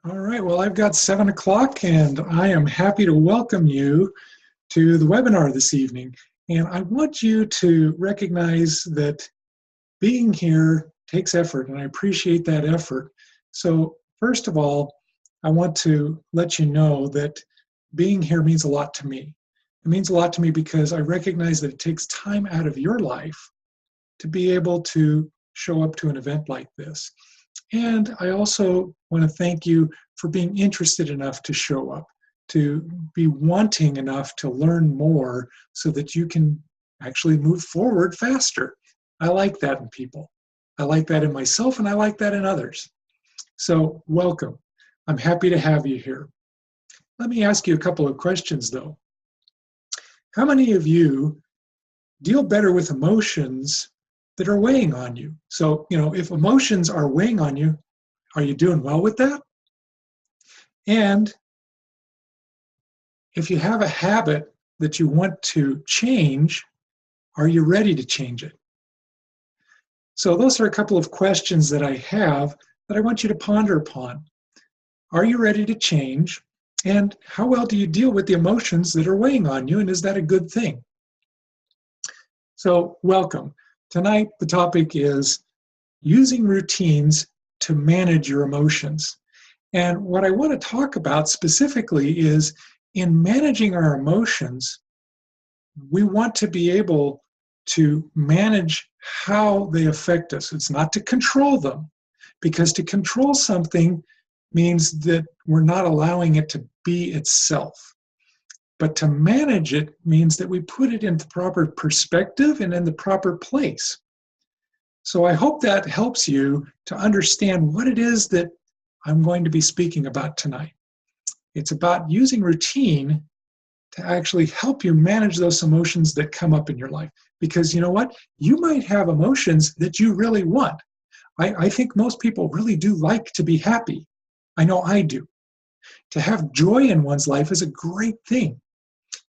All right, well, I've got 7 o'clock and I am happy to welcome you to the webinar this evening. And I want you to recognize that being here takes effort, and I appreciate that effort. So, first of all, I want to let you know that being here means a lot to me. It means a lot to me because I recognize that it takes time out of your life to be able to show up to an event like this. And I also want to thank you for being interested enough to show up, to be wanting enough to learn more so that you can actually move forward faster. I like that in people. I like that in myself, and I like that in others. So welcome. I'm happy to have you here. Let me ask you a couple of questions, though. How many of you deal better with emotions that are weighing on you? So, if emotions are weighing on you, are you doing well with that? And if you have a habit that you want to change, are you ready to change it? So those are a couple of questions that I have that I want you to ponder upon. Are you ready to change? And how well do you deal with the emotions that are weighing on you? And is that a good thing? So welcome. Tonight, the topic is using routines to manage your emotions. And what I want to talk about specifically is in managing our emotions, we want to be able to manage how they affect us. It's not to control them, because to control something means that we're not allowing it to be itself. But to manage it means that we put it in the proper perspective and in the proper place. So I hope that helps you to understand what it is that I'm going to be speaking about tonight. It's about using routine to actually help you manage those emotions that come up in your life. Because you know what? You might have emotions that you really want. I think most people really do like to be happy. I know I do. To have joy in one's life is a great thing.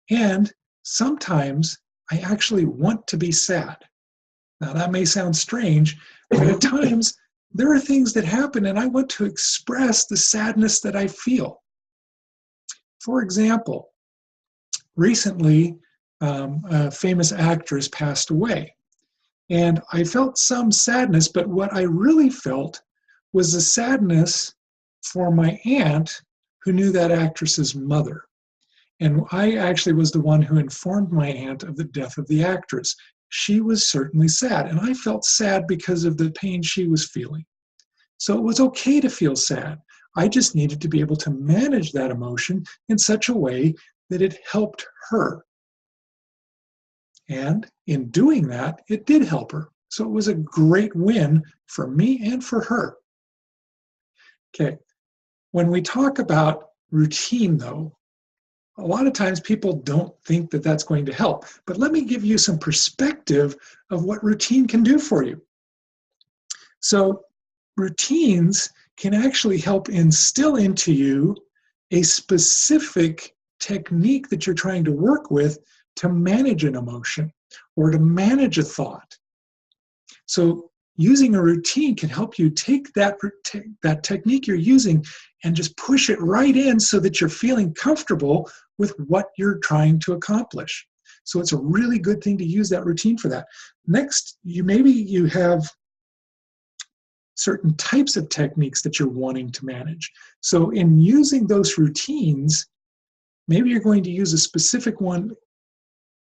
And sometimes I actually want to be sad. Now, that may sound strange, but at times there are things that happen and I want to express the sadness that I feel. For example, recently, a famous actress passed away. And I felt some sadness, but what I really felt was the sadness for my aunt who knew that actress's mother. And I actually was the one who informed my aunt of the death of the actress. She was certainly sad, and I felt sad because of the pain she was feeling. So it was okay to feel sad. I just needed to be able to manage that emotion in such a way that it helped her. And in doing that, it did help her. So it was a great win for me and for her. Okay, when we talk about routine, though, a lot of times people don't think that that's going to help. But let me give you some perspective of what routine can do for you. So routines can actually help instill into you a specific technique that you're trying to work with to manage an emotion or to manage a thought. So using a routine can help you take that technique you're using and just push it right in so that you're feeling comfortable with what you're trying to accomplish. So it's a really good thing to use that routine for that. Next, maybe you have certain types of techniques that you're wanting to manage. So in using those routines, maybe you're going to use a specific one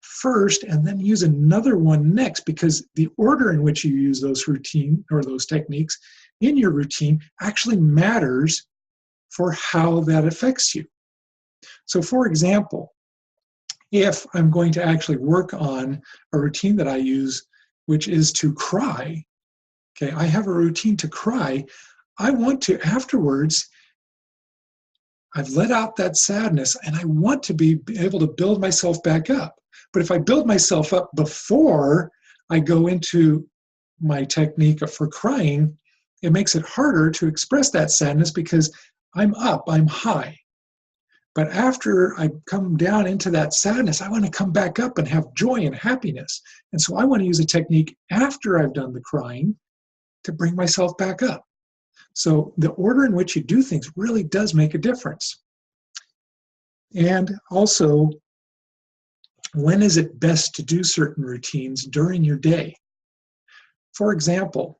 first and then use another one next, because the order in which you use those routine or those techniques in your routine actually matters for how that affects you. So for example, if I'm going to actually work on a routine that I use, which is to cry, okay, I have a routine to cry. I want to afterwards, I've let out that sadness and I want to be able to build myself back up. But if I build myself up before I go into my technique for crying, it makes it harder to express that sadness because I'm up, I'm high. But after I come down into that sadness, I want to come back up and have joy and happiness. And so I want to use a technique after I've done the crying to bring myself back up. So the order in which you do things really does make a difference. And also, when is it best to do certain routines during your day? For example,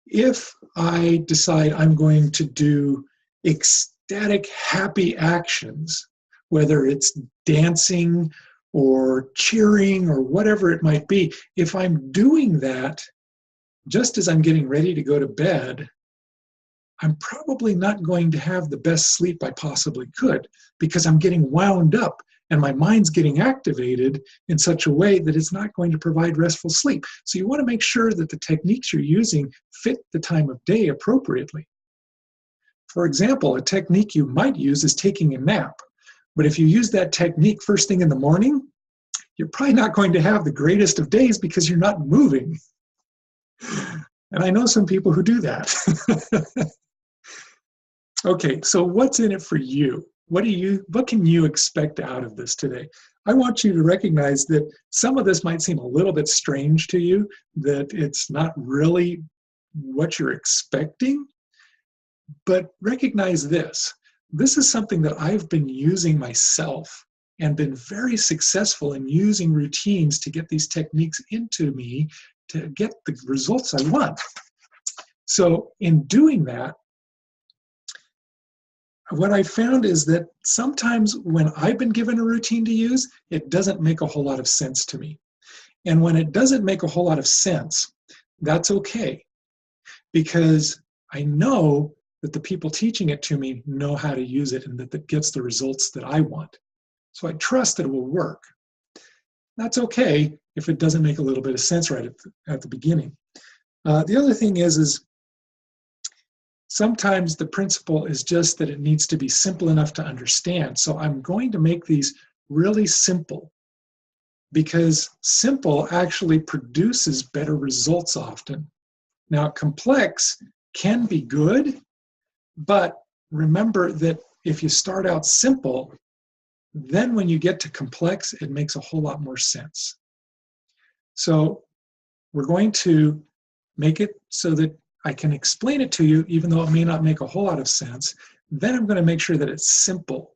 if I decide I'm going to do ecstatic, happy actions, whether it's dancing or cheering or whatever it might be, if I'm doing that just as I'm getting ready to go to bed, I'm probably not going to have the best sleep I possibly could because I'm getting wound up and my mind's getting activated in such a way that it's not going to provide restful sleep. So you want to make sure that the techniques you're using fit the time of day appropriately. For example, a technique you might use is taking a nap. But if you use that technique first thing in the morning, you're probably not going to have the greatest of days because you're not moving. And I know some people who do that. Okay, so what's in it for you? What can you expect out of this today? I want you to recognize that some of this might seem a little bit strange to you, that it's not really what you're expecting, but recognize this. This is something that I've been using myself and been very successful in using routines to get these techniques into me to get the results I want. So in doing that, what I found is that sometimes when I've been given a routine to use, it doesn't make a whole lot of sense to me. And when it doesn't make a whole lot of sense, that's okay, because I know that the people teaching it to me know how to use it and that it gets the results that I want. So I trust that it will work. That's okay if it doesn't make a little bit of sense right at the beginning. The other thing is sometimes the principle is just that it needs to be simple enough to understand. So I'm going to make these really simple because simple actually produces better results often. Now, complex can be good, but remember that if you start out simple, then when you get to complex, it makes a whole lot more sense. So we're going to make it so that I can explain it to you, even though it may not make a whole lot of sense. Then I'm going to make sure that it's simple.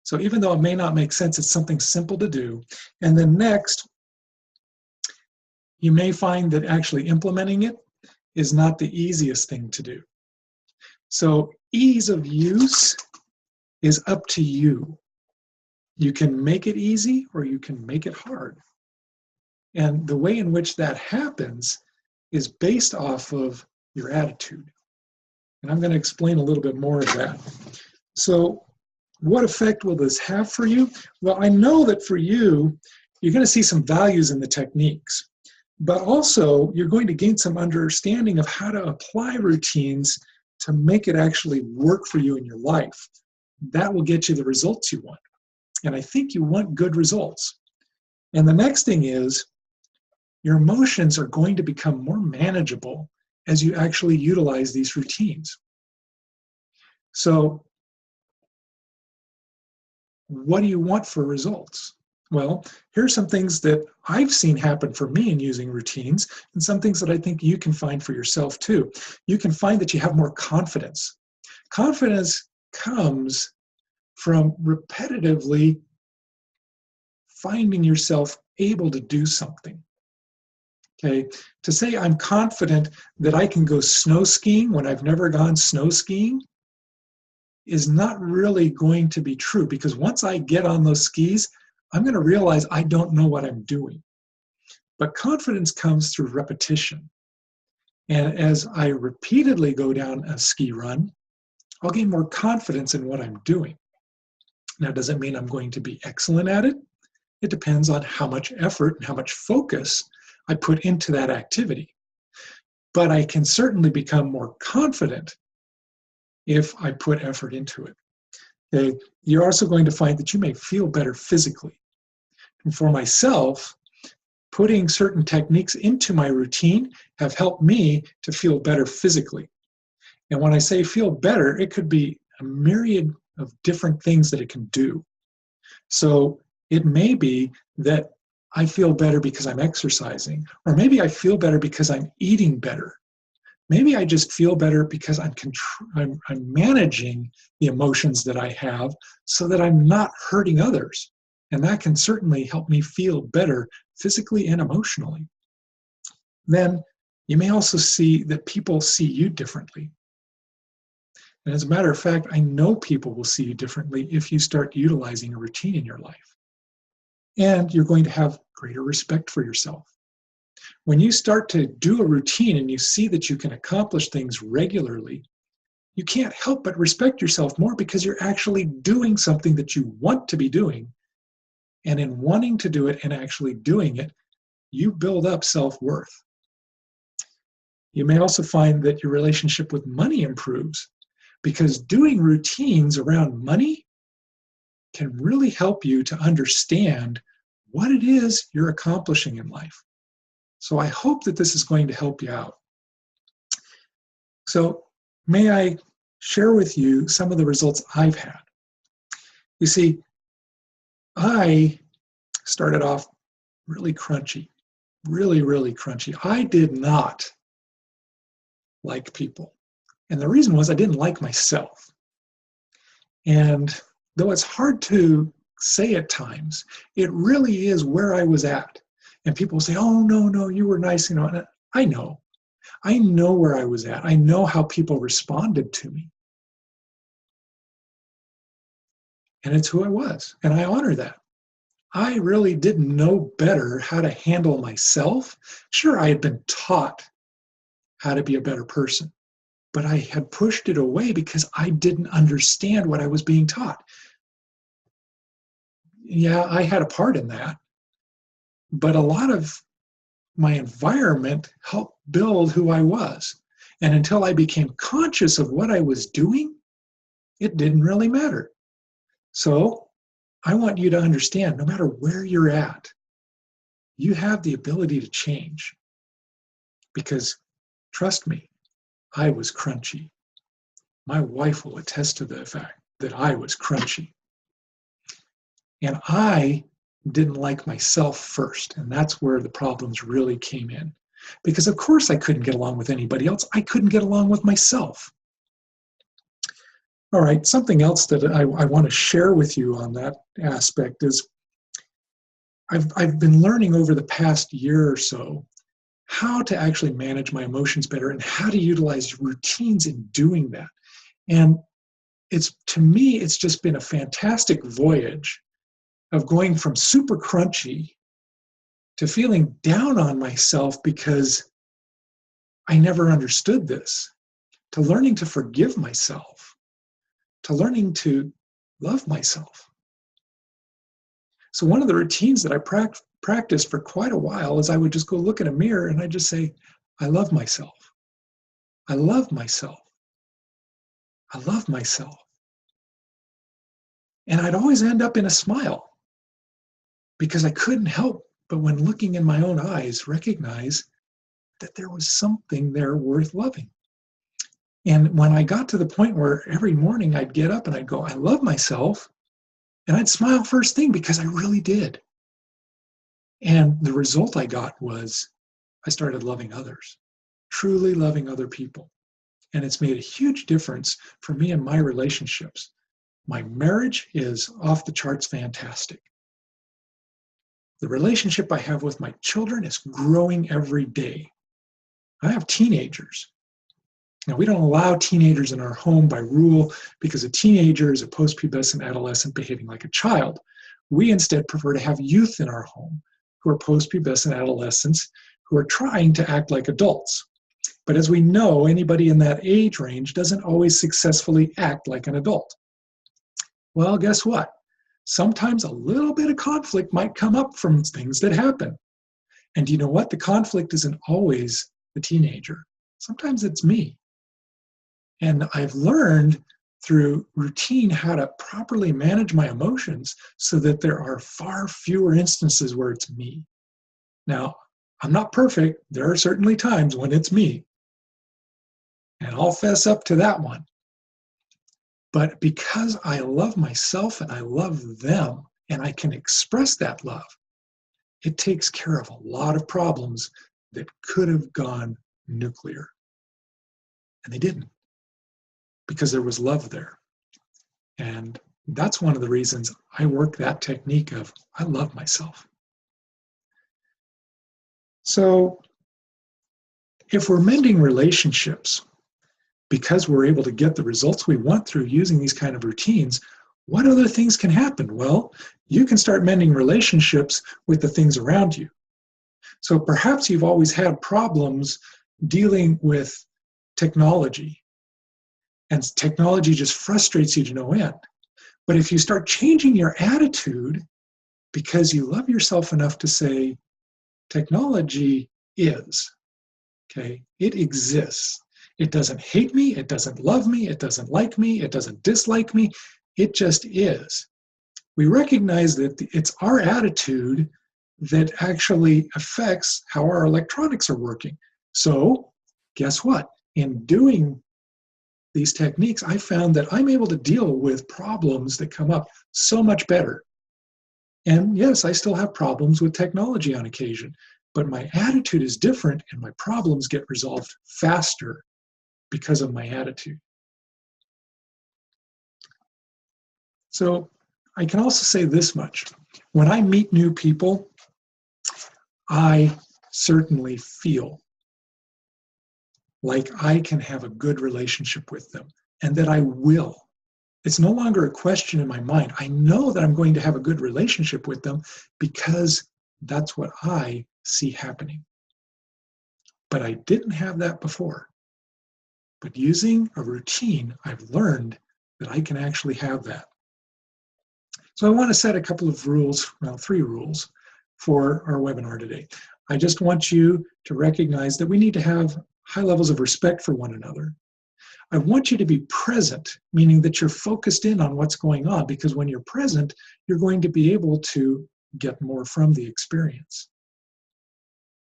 So even though it may not make sense, it's something simple to do. And then next, you may find that actually implementing it is not the easiest thing to do. So ease of use is up to you. You can make it easy or you can make it hard. And the way in which that happens is based off of your attitude. And I'm going to explain a little bit more of that. So what effect will this have for you? Well, I know that for you, you're going to see some values in the techniques, but also you're going to gain some understanding of how to apply routines to make it actually work for you in your life. That will get you the results you want. And I think you want good results. And the next thing is your emotions are going to become more manageable as you actually utilize these routines. So what do you want for results? Well, here's some things that I've seen happen for me in using routines and some things that I think you can find for yourself too. You can find that you have more confidence. Confidence comes from repetitively finding yourself able to do something. Okay, to say I'm confident that I can go snow skiing when I've never gone snow skiing is not really going to be true, because once I get on those skis, I'm going to realize I don't know what I'm doing. But confidence comes through repetition. And as I repeatedly go down a ski run, I'll gain more confidence in what I'm doing. Now, does it mean I'm going to be excellent at it? It depends on how much effort and how much focus I put into that activity. But I can certainly become more confident if I put effort into it. Okay? You're also going to find that you may feel better physically. And for myself, putting certain techniques into my routine have helped me to feel better physically. And when I say feel better, it could be a myriad of different things that it can do. So it may be that I feel better because I'm exercising, or maybe I feel better because I'm eating better. Maybe I just feel better because I'm managing the emotions that I have so that I'm not hurting others. And that can certainly help me feel better physically and emotionally. Then you may also see that people see you differently. And as a matter of fact, I know people will see you differently if you start utilizing a routine in your life. And you're going to have greater respect for yourself. When you start to do a routine and you see that you can accomplish things regularly, you can't help but respect yourself more because you're actually doing something that you want to be doing. And in wanting to do it and actually doing it, you build up self-worth. You may also find that your relationship with money improves because doing routines around money can really help you to understand what it is you're accomplishing in life. So I hope that this is going to help you out. So may I share with you some of the results I've had? You see, I started off really crunchy, really crunchy. I did not like people. And the reason was I didn't like myself. And though it's hard to say at times, it really is where I was at. And people say, oh, no, you were nice. You know, and I know where I was at. I know how people responded to me. And it's who I was. And I honor that. I really didn't know better how to handle myself. Sure, I had been taught how to be a better person, but I had pushed it away because I didn't understand what I was being taught. Yeah, I had a part in that, but a lot of my environment helped build who I was. And until I became conscious of what I was doing, it didn't really matter. So I want you to understand, no matter where you're at, you have the ability to change. Because trust me, I was crunchy. My wife will attest to the fact that I was crunchy. And I didn't like myself first. And that's where the problems really came in. Because of course I couldn't get along with anybody else. I couldn't get along with myself. All right, something else that I want to share with you on that aspect is I've been learning over the past year or so how to actually manage my emotions better and how to utilize routines in doing that. And to me, it's just been a fantastic voyage of going from super crunchy to feeling down on myself because I never understood this, to learning to forgive myself, to learning to love myself. So one of the routines that I practiced for quite a while is I would just go look in a mirror and I just say, I love myself. I love myself. I love myself. And I'd always end up in a smile because I couldn't help but when looking in my own eyes, recognize that there was something there worth loving. And when I got to the point where every morning I'd get up and I'd go, I love myself, and I'd smile first thing because I really did. And the result I got was I started loving others, truly loving other people. And it's made a huge difference for me and my relationships. My marriage is off the charts fantastic. The relationship I have with my children is growing every day. I have teenagers. Now, we don't allow teenagers in our home by rule because a teenager is a post-pubescent adolescent behaving like a child. We instead prefer to have youth in our home who are post-pubescent adolescents who are trying to act like adults. But as we know, anybody in that age range doesn't always successfully act like an adult. Well, guess what? Sometimes a little bit of conflict might come up from things that happen. And you know what? The conflict isn't always the teenager. Sometimes it's me. And I've learned through routine how to properly manage my emotions so that there are far fewer instances where it's me. Now, I'm not perfect. There are certainly times when it's me. And I'll fess up to that one. But because I love myself and I love them and I can express that love, it takes care of a lot of problems that could have gone nuclear. And they didn't, because there was love there. And that's one of the reasons I work that technique of I love myself. So if we're mending relationships because we're able to get the results we want through using these kind of routines, what other things can happen? Well, you can start mending relationships with the things around you. So perhaps you've always had problems dealing with technology, and technology just frustrates you to no end. But if you start changing your attitude because you love yourself enough to say, technology is, okay, it exists. It doesn't hate me, it doesn't love me, it doesn't like me, it doesn't dislike me, it just is. We recognize that it's our attitude that actually affects how our electronics are working. So guess what? In doing these techniques, I found that I'm able to deal with problems that come up so much better. And yes, I still have problems with technology on occasion, but my attitude is different and my problems get resolved faster because of my attitude. So I can also say this much. When I meet new people, I certainly feel like I can have a good relationship with them and that I will. It's no longer a question in my mind. I know that I'm going to have a good relationship with them because that's what I see happening. But I didn't have that before. But using a routine, I've learned that I can actually have that. So I want to set a couple of rules, well, 3 rules for our webinar today. I just want you to recognize that we need to have high levels of respect for one another. I want you to be present, meaning that you're focused in on what's going on, because when you're present, you're going to be able to get more from the experience.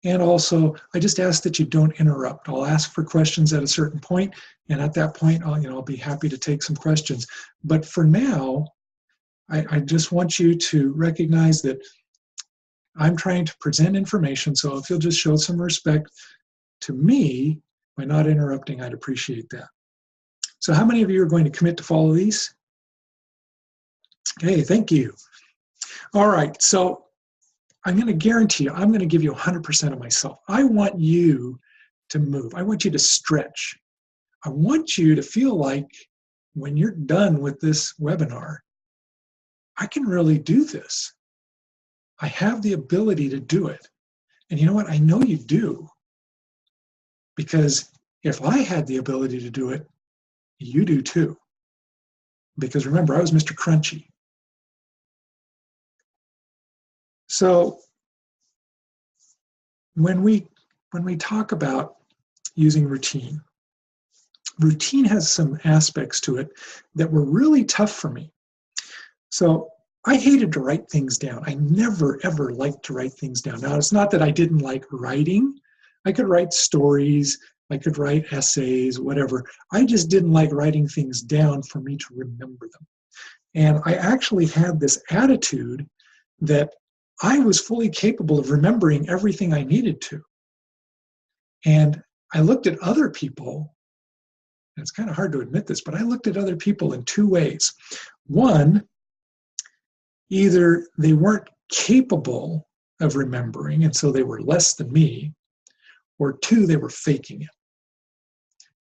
And also, I just ask that you don't interrupt. I'll ask for questions at a certain point, and at that point, I'll be happy to take some questions. But for now, I just want you to recognize that I'm trying to present information, so if you'll just show some respect to me by not interrupting, I'd appreciate that. So how many of you are going to commit to follow these? Okay, thank you. All right, so I'm going to guarantee you, I'm going to give you 100% of myself. I want you to move. I want you to stretch. I want you to feel like when you're done with this webinar, I can really do this. I have the ability to do it. And you know what? I know you do. Because if I had the ability to do it, you do too. Because remember, I was Mr. Crunchy. So when we talk about using routine has some aspects to it that were really tough for me. So I hated to write things down. I never, ever liked to write things down. Now, it's not that I didn't like writing. I could write stories. I could write essays, whatever. I just didn't like writing things down for me to remember them. And I actually had this attitude that I was fully capable of remembering everything I needed to. And I looked at other people, and it's kind of hard to admit this, but I looked at other people in 2 ways. One, either they weren't capable of remembering, and so they were less than me, or 2, they were faking it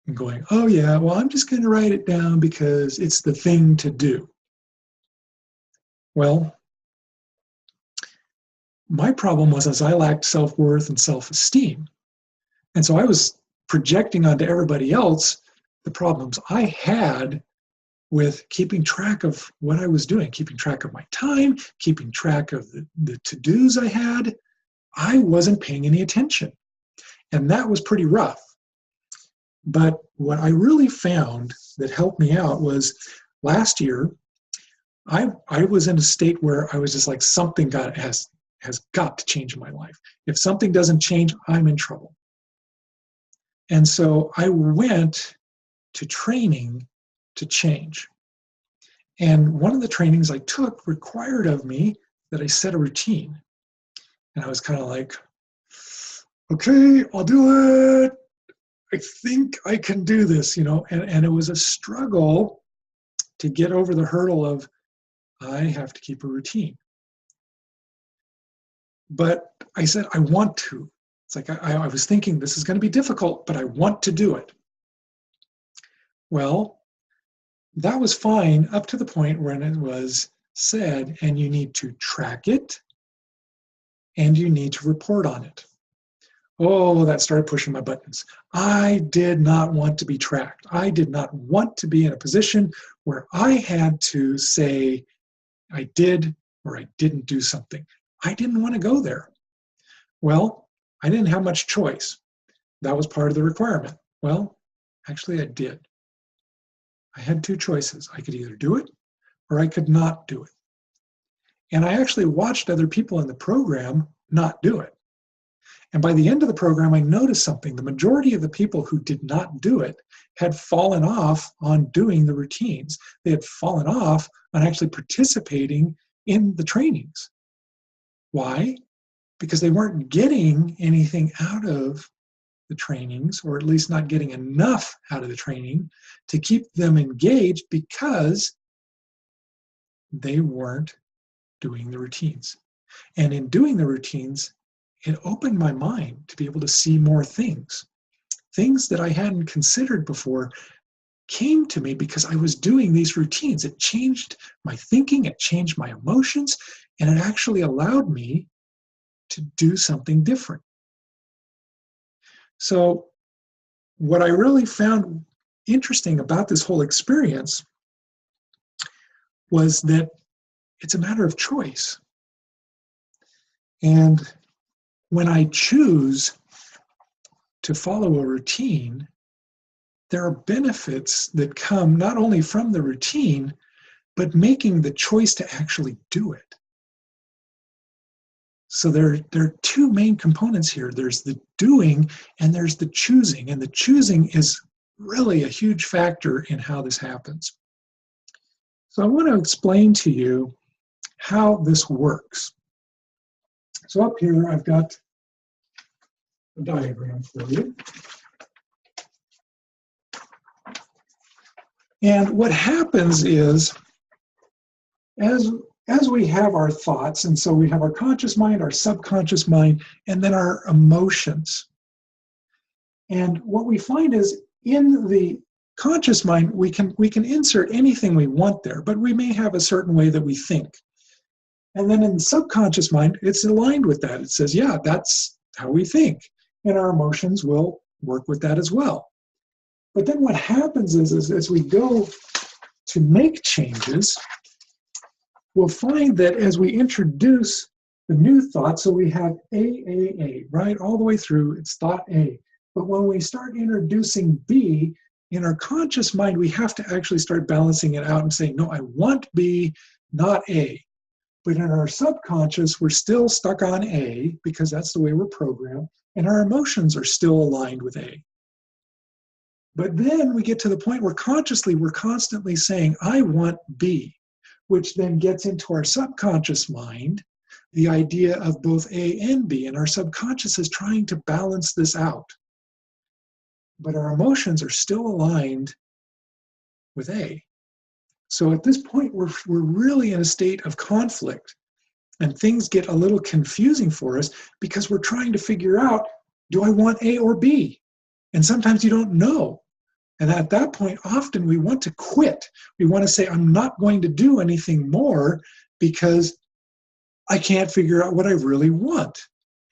and going, oh yeah, well, I'm just going to write it down because it's the thing to do. Well, my problem was I lacked self-worth and self-esteem. And so I was projecting onto everybody else the problems I had with keeping track of what I was doing, keeping track of my time, keeping track of the to-dos I had. I wasn't paying any attention. And that was pretty rough. But what I really found that helped me out was last year, I was in a state where I was just like, something has got to change in my life. If something doesn't change, I'm in trouble. And so I went to training to change. And one of the trainings I took required of me that I set a routine. And I was kind of like, okay, I'll do it. I think I can do this, and it was a struggle to get over the hurdle of I have to keep a routine. But I said, I want to. It's like I was thinking this is going to be difficult, but I want to do it. Well, that was fine up to the point when it was said, and you need to track it and you need to report on it. Oh, that started pushing my buttons. I did not want to be tracked. I did not want to be in a position where I had to say I did or I didn't do something. I didn't want to go there. Well, I didn't have much choice. That was part of the requirement. Well, actually I did. I had two choices. I could either do it or I could not do it. And I actually watched other people in the program not do it. And by the end of the program, I noticed something. The majority of the people who did not do it had fallen off on doing the routines. They had fallen off on actually participating in the trainings. Why? Because they weren't getting anything out of the trainings, or at least not getting enough out of the training to keep them engaged because they weren't doing the routines. And in doing the routines, it opened my mind to be able to see more things. Things that I hadn't considered before came to me because I was doing these routines. It changed my thinking, it changed my emotions, and it actually allowed me to do something different. So what I really found interesting about this whole experience was that it's a matter of choice. And when I choose to follow a routine, there are benefits that come not only from the routine, but making the choice to actually do it. So there are two main components here. There's the doing and there's the choosing. And the choosing is really a huge factor in how this happens. So I want to explain to you how this works. So up here, I've got a diagram for you. And what happens is, as we have our thoughts, and so we have our conscious mind, our subconscious mind, and then our emotions. And what we find is in the conscious mind, we can insert anything we want there, but we may have a certain way that we think. And then in the subconscious mind, it's aligned with that. It says, yeah, that's how we think. And our emotions will work with that as well. But then what happens is as we go to make changes, we'll find that as we introduce the new thought, so we have A, right? All the way through, it's thought A. But when we start introducing B, in our conscious mind, we have to actually start balancing it out and saying, no, I want B, not A. But in our subconscious, we're still stuck on A because that's the way we're programmed, and our emotions are still aligned with A. But then we get to the point where consciously we're constantly saying, I want B, which then gets into our subconscious mind, the idea of both A and B, and our subconscious is trying to balance this out. But our emotions are still aligned with A. So at this point, we're really in a state of conflict, and things get a little confusing for us because we're trying to figure out, do I want A or B? And sometimes you don't know. And at that point, often we want to quit. We want to say, I'm not going to do anything more because I can't figure out what I really want.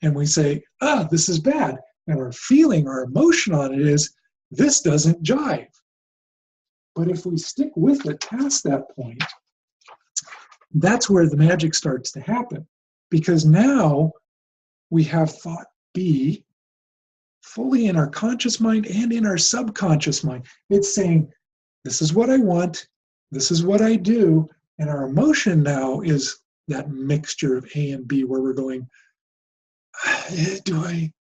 And we say, this is bad. And our feeling, our emotion on it is, this doesn't jive. But if we stick with it past that point, that's where the magic starts to happen. Because now we have thought B fully in our conscious mind and in our subconscious mind. It's saying, this is what I want, this is what I do, and our emotion now is that mixture of A and B where we're going,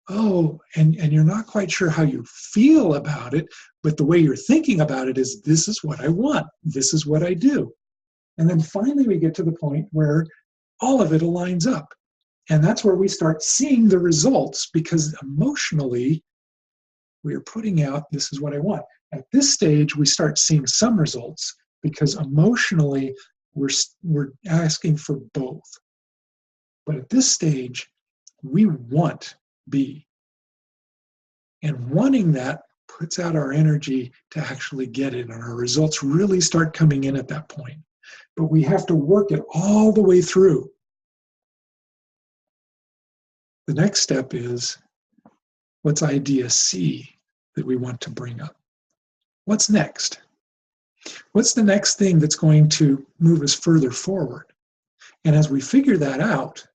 and you're not quite sure how you feel about it, but the way you're thinking about it is, this is what I want, this is what I do. And then finally we get to the point where all of it aligns up. And that's where we start seeing the results, because emotionally, we are putting out, this is what I want. At this stage, we start seeing some results because emotionally, we're asking for both. But at this stage, we want B. And wanting that puts out our energy to actually get it, and our results really start coming in at that point. But we have to work it all the way through. The next step is, what's idea C that we want to bring up? What's next? What's the next thing that's going to move us further forward? And as we figure that out,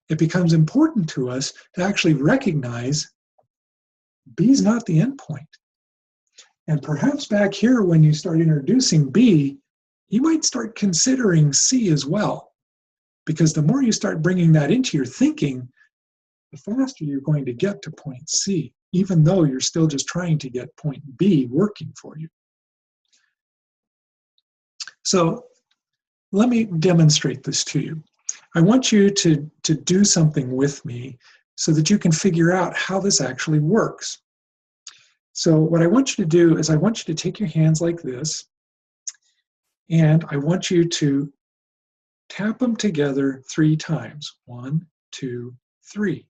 it becomes important to us to actually recognize B is not the end point. And perhaps back here, when you start introducing B, you might start considering C as well. Because the more you start bringing that into your thinking, the faster you're going to get to point C, even though you're still just trying to get point B working for you. So let me demonstrate this to you. I want you to do something with me so that you can figure out how this actually works. So what I want you to do is I want you to take your hands like this, and I want you to tap them together 3 times. 1, 2, 3.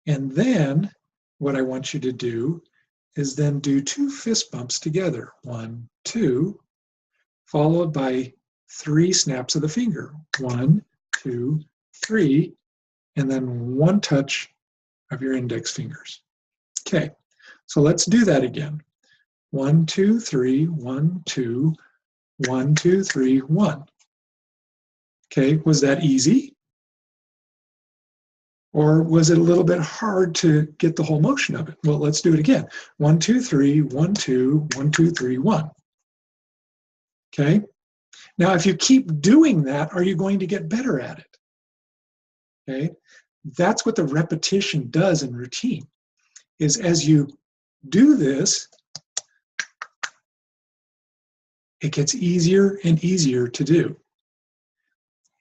And then what I want you to do is then do 2 fist bumps together. 1, 2, followed by 3 snaps of the finger. 1, 2, 3, and then 1 touch of your index fingers. Okay, so let's do that again. 1, 2, 3, 1, 2, 1, 2, 3, 1. Okay, was that easy? Or was it a little bit hard to get the whole motion of it? Well, let's do it again. 1, 2, 3, 1, 2, 1, 2, 3, 1. Okay? Now, if you keep doing that, are you going to get better at it? Okay? That's what the repetition does in routine, is as you do this, it gets easier and easier to do.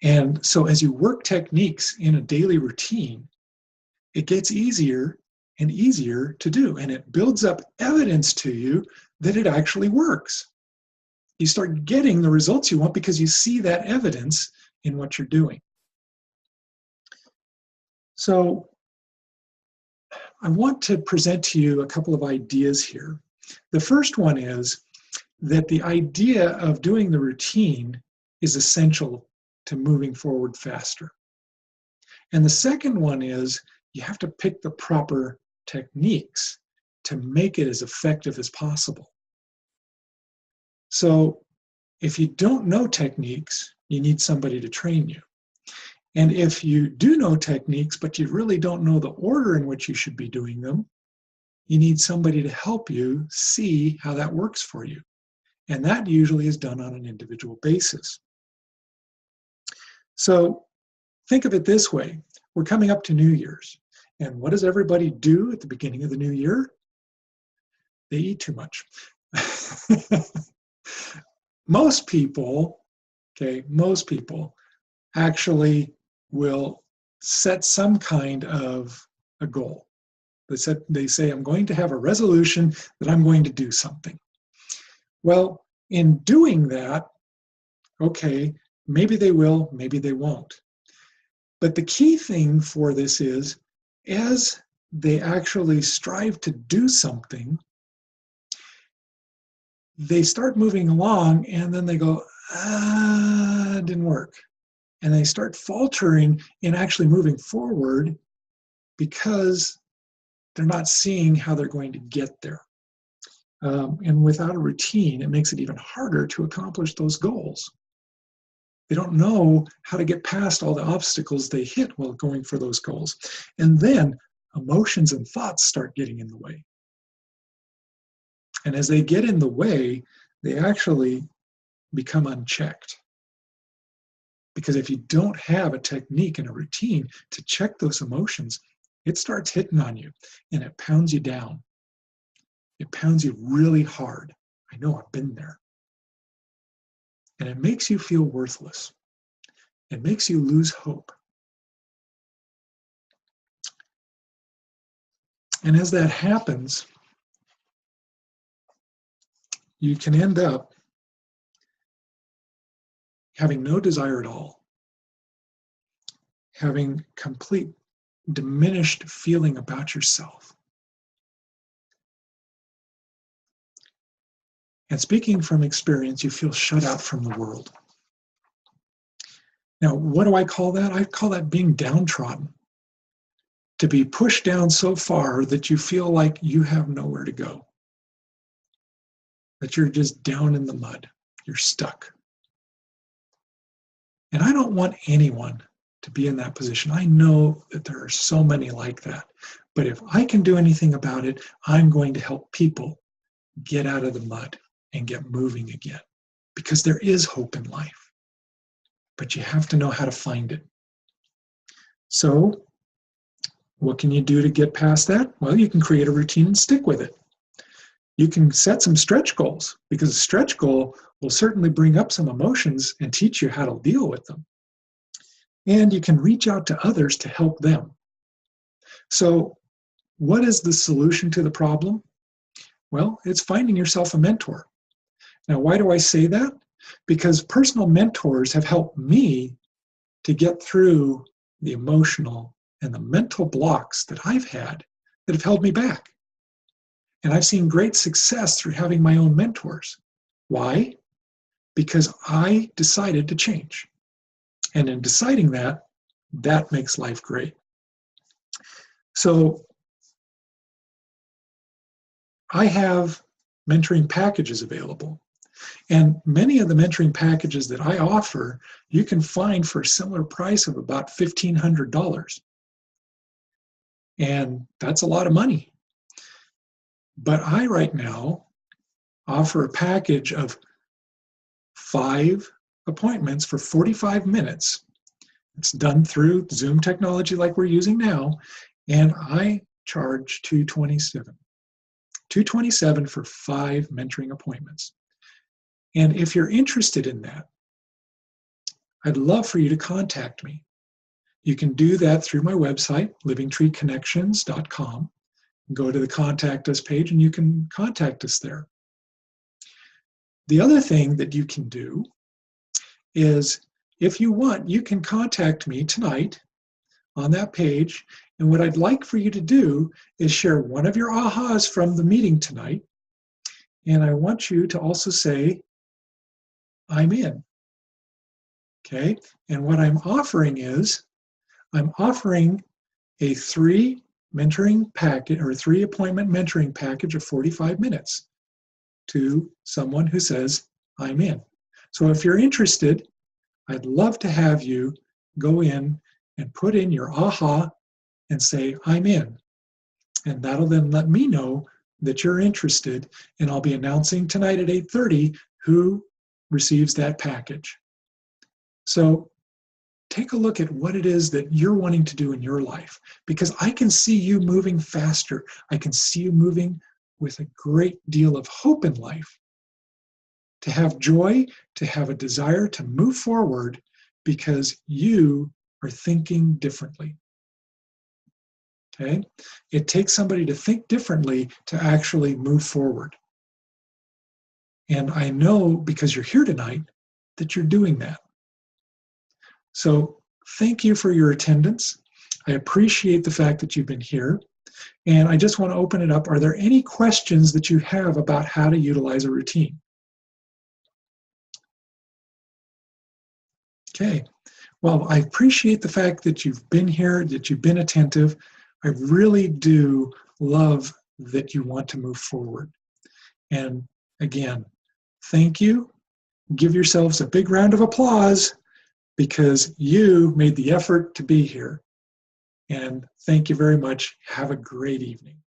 And so as you work techniques in a daily routine, it gets easier and easier to do. And it builds up evidence to you that it actually works. You start getting the results you want because you see that evidence in what you're doing. So I want to present to you a couple of ideas here. The first one is that the idea of doing the routine is essential to moving forward faster. And the second one is you have to pick the proper techniques to make it as effective as possible. So if you don't know techniques, you need somebody to train you. And if you do know techniques, but you really don't know the order in which you should be doing them, you need somebody to help you see how that works for you. And that usually is done on an individual basis. So think of it this way. We're coming up to New Year's. And what does everybody do at the beginning of the new year? They eat too much. Most people actually will set some kind of a goal. They say, I'm going to have a resolution that I'm going to do something. Well, in doing that, okay, maybe they will, maybe they won't. But the key thing for this is, as they actually strive to do something, they start moving along and then they go, it didn't work. And they start faltering in actually moving forward because they're not seeing how they're going to get there. And without a routine, it makes it even harder to accomplish those goals. They don't know how to get past all the obstacles they hit while going for those goals. And then emotions and thoughts start getting in the way. And as they get in the way, they actually become unchecked. Because if you don't have a technique and a routine to check those emotions, it starts hitting on you and it pounds you down. It pounds you really hard. I know, I've been there. And it makes you feel worthless. It makes you lose hope. And as that happens, you can end up having no desire at all, having complete diminished feeling about yourself. And speaking from experience, you feel shut out from the world. Now, what do I call that? I call that being downtrodden. To be pushed down so far that you feel like you have nowhere to go, that you're just down in the mud, you're stuck. And I don't want anyone to be in that position. I know that there are so many like that. But if I can do anything about it, I'm going to help people get out of the mud and get moving again. Because there is hope in life. But you have to know how to find it. So, what can you do to get past that? Well, you can create a routine and stick with it. You can set some stretch goals, because a stretch goal will certainly bring up some emotions and teach you how to deal with them. And you can reach out to others to help them. So, what is the solution to the problem? Well, it's finding yourself a mentor. Now, why do I say that? Because personal mentors have helped me to get through the emotional and the mental blocks that I've had that have held me back. And I've seen great success through having my own mentors. Why? Because I decided to change. And in deciding that, that makes life great. So I have mentoring packages available. And many of the mentoring packages that I offer, you can find for a similar price of about $1,500. And that's a lot of money. But I right now offer a package of 5 appointments for 45 minutes. It's done through Zoom technology like we're using now, and I charge $227. $227 for 5 mentoring appointments. And if you're interested in that, I'd love for you to contact me. You can do that through my website, livingtreeconnections.com. Go to the Contact Us page and you can contact us there. The other thing that you can do is, if you want, you can contact me tonight on that page. And what I'd like for you to do is share one of your ahas from the meeting tonight. And I want you to also say, I'm in. Okay? And what I'm offering is, I'm offering a 3 mentoring package or 3 appointment mentoring package of 45 minutes to someone who says, I'm in. So if you're interested, I'd love to have you go in and put in your aha and say, I'm in. And that'll then let me know that you're interested, and I'll be announcing tonight at 8:30 who receives that package. So take a look at what it is that you're wanting to do in your life, because I can see you moving faster. I can see you moving with a great deal of hope in life, to have joy, to have a desire to move forward because you are thinking differently. Okay? It takes somebody to think differently to actually move forward. And I know, because you're here tonight, that you're doing that. So thank you for your attendance. I appreciate the fact that you've been here. And I just want to open it up. Are there any questions that you have about how to utilize a routine? Okay. Well, I appreciate the fact that you've been here, that you've been attentive. I really do love that you want to move forward. And again, thank you. Give yourselves a big round of applause, because you made the effort to be here. And thank you very much. Have a great evening.